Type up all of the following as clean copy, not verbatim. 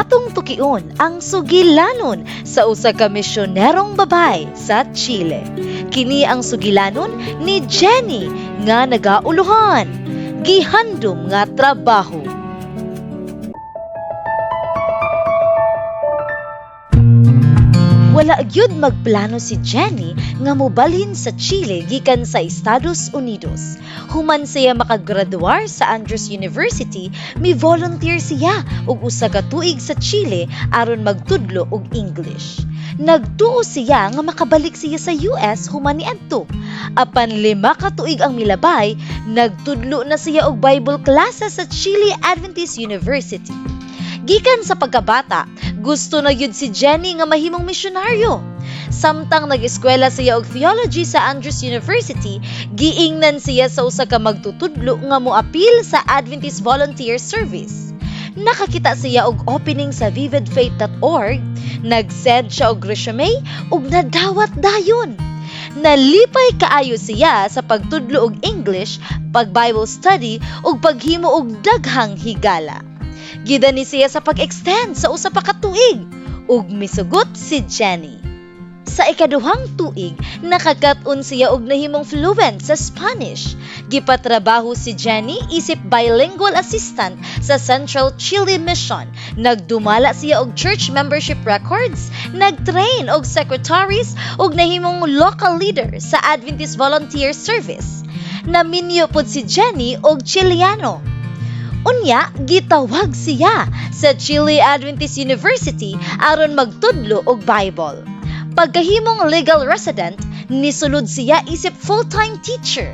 atong tukion ang sugilanon sa usa ka misyonerong babay sa Chile. Kini ang sugilanon ni Jenny nga nagauluhan. Gihandom nga trabaho. Wala gyud magplano si Jenny nga mobalhin sa Chile gikan sa Estados Unidos. Human siya makagraduar sa Andrews University, mi-volunteer siya og usa ka tuig sa Chile aron magtudlo og English. Nagtuo siya nga makabalik siya sa US human niadto. Apan 5 ka tuig ang milabay, nagtudlo na siya og Bible classes sa Chile Adventist University. Gikan sa pagkabata, gusto na yun si Jenny nga mahimong misyonaryo. Samtang nag-eskwela siya og theology sa Andrews University, giingnan siya sa usa ka magtutudlo nga moapil sa Adventist Volunteer Service. Nakakita siya og opening sa vividfaith.org, nag-send siya og resume ug nadawat dayon. Nalipay kaayo siya sa pagtudlo og English, pag-Bible study ug paghimo og daghang higala. Gidani siya sa pag-extend sa usa pa ka tuig ug misugot si Jenny. Sa ikaduhang tuig, nakakatun siya og nahimong fluent sa Spanish. Gipatrabaho si Jenny isip bilingual assistant sa Central Chile Mission. Nagdumala siya og church membership records, nagtrain og secretaries ug nahimong local leader sa Adventist Volunteer Service. Naminyo pod si Jenny og Chileano. Unya, gitawag siya sa Chile Adventist University aron magtudlo og Bible. Pagkahimong legal resident, nisulod siya isip full-time teacher.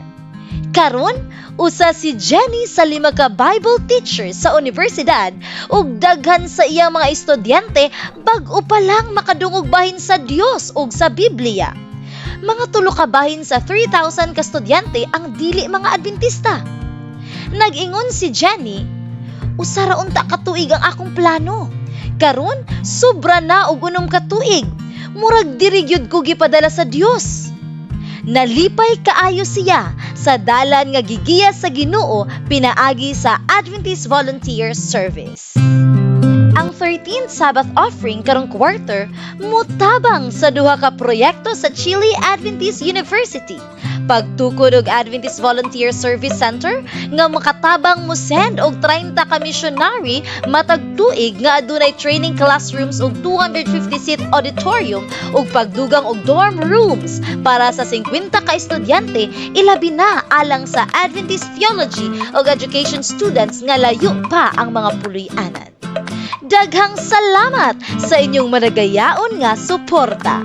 Karon, usa si Jenny sa 5 ka Bible teacher sa universidad ug daghan sa iyang mga estudyante bag-o pa lang makadungog bahin sa Dios ug sa Biblia. Mga 3 ka bahin sa 3,000 ka estudyante ang dili mga Adventista. Nag-ingon si Jenny, usara unta ka tuig ang akong plano. Karon, sobra na og 6 ka tuig. Murag diri gyud ko gipadala sa Dios. Nalipay kaayo siya sa dalan nga gigiya sa Ginoo pinaagi sa Adventist Volunteer Service. Ang 13th Sabbath offering karong quarter mutabang sa 2 ka proyekto sa Chile Adventist University. Pagtukod og Adventist Volunteer Service Center nga makatabang mo send og 30 ka missionary matag tuig nga adunay training classrooms og 250-seat auditorium ug pagdugang og dorm rooms para sa 50 ka estudyante, ilabi na alang sa Adventist theology ug education students nga layo pa ang mga puloy-anan. Daghang salamat sa inyong managayaon nga suporta.